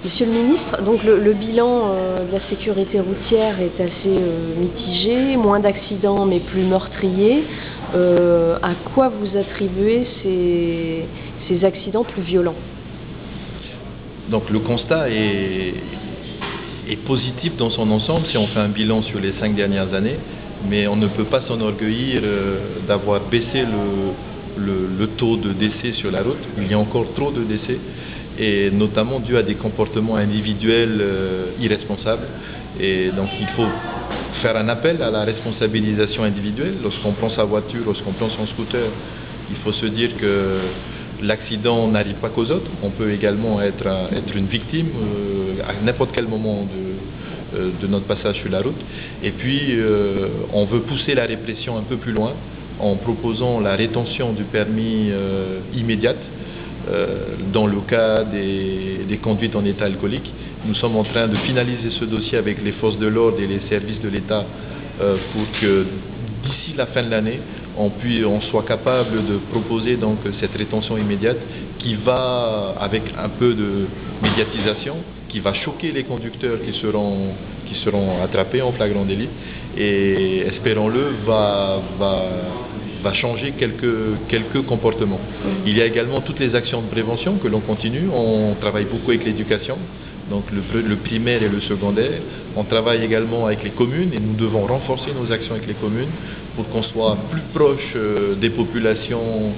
Monsieur le ministre, donc le bilan de la sécurité routière est assez mitigé, moins d'accidents mais plus meurtriers. À quoi vous attribuez ces accidents plus violents? Donc le constat est positif dans son ensemble si on fait un bilan sur les 5 dernières années, mais on ne peut pas s'enorgueillir d'avoir baissé le taux de décès sur la route. Il y a encore trop de décès, et notamment dû à des comportements individuels irresponsables. Et donc il faut faire un appel à la responsabilisation individuelle. Lorsqu'on prend sa voiture, lorsqu'on prend son scooter, il faut se dire que l'accident n'arrive pas qu'aux autres. On peut également être une victime à n'importe quel moment de notre passage sur la route. Et puis on veut pousser la répression un peu plus loin en proposant la rétention du permis immédiate dans le cas des conduites en état alcoolique. Nous sommes en train de finaliser ce dossier avec les forces de l'ordre et les services de l'État pour que d'ici la fin de l'année, on soit capable de proposer donc cette rétention immédiate qui va, avec un peu de médiatisation, qui va choquer les conducteurs qui seront attrapés en flagrant délit, et espérons-le va changer quelques comportements. Il y a également toutes les actions de prévention que l'on continue. On travaille beaucoup avec l'éducation, donc le primaire et le secondaire. On travaille également avec les communes, et nous devons renforcer nos actions avec les communes pour qu'on soit plus proche des populations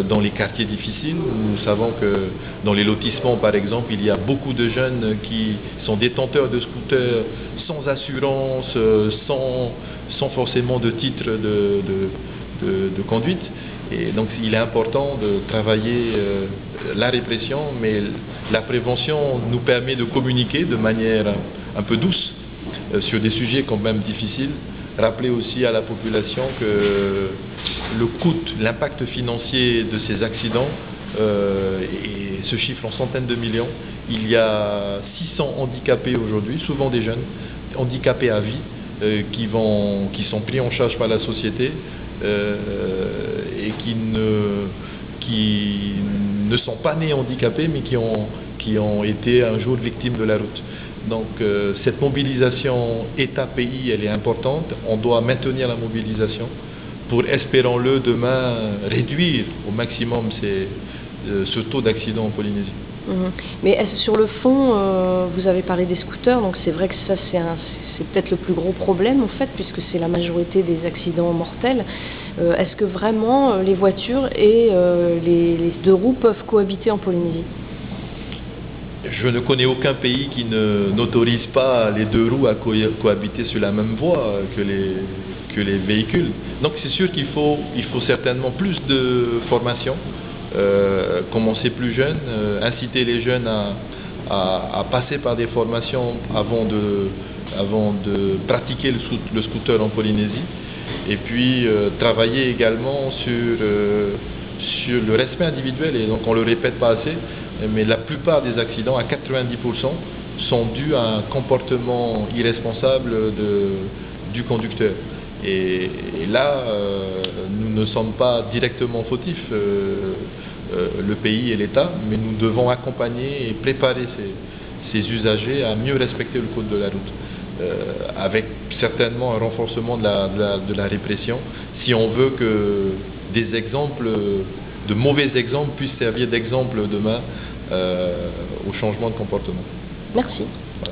dans les quartiers difficiles. Nous savons que dans les lotissements, par exemple, il y a beaucoup de jeunes qui sont détenteurs de scooters sans assurance, sans forcément de titre de conduite. Et donc il est important de travailler la répression, mais la prévention nous permet de communiquer de manière un peu douce sur des sujets quand même difficiles. Rappeler aussi à la population que le coût, l'impact financier de ces accidents se chiffre en centaines de millions. Il y a 600 handicapés aujourd'hui, souvent des jeunes, handicapés à vie, qui sont pris en charge par la société et qui ne sont pas nés handicapés, mais qui ont été un jour victimes de la route. Donc cette mobilisation État-pays, elle est importante. On doit maintenir la mobilisation pour, espérons-le, demain réduire au maximum ce taux d'accident en Polynésie. Mais sur le fond, vous avez parlé des scooters, donc c'est vrai que ça c'est peut-être le plus gros problème en fait, puisque c'est la majorité des accidents mortels. Est-ce que vraiment les voitures et les deux roues peuvent cohabiter en Polynésie? Je ne connais aucun pays qui n'autorise pas les deux roues à cohabiter sur la même voie que les véhicules. Donc c'est sûr qu'il faut certainement plus de formation, commencer plus jeune, inciter les jeunes à passer par des formations avant de pratiquer le scooter en Polynésie, et puis travailler également sur le respect individuel. Et donc on ne le répète pas assez, mais la plupart des accidents, à 90%, sont dus à un comportement irresponsable du conducteur. Et là, nous ne sommes pas directement fautifs, le pays et l'État, mais nous devons accompagner et préparer ces usagers à mieux respecter le code de la route, avec certainement un renforcement de la répression, si on veut que de mauvais exemples puissent servir d'exemple demain au changement de comportement. Merci. Voilà.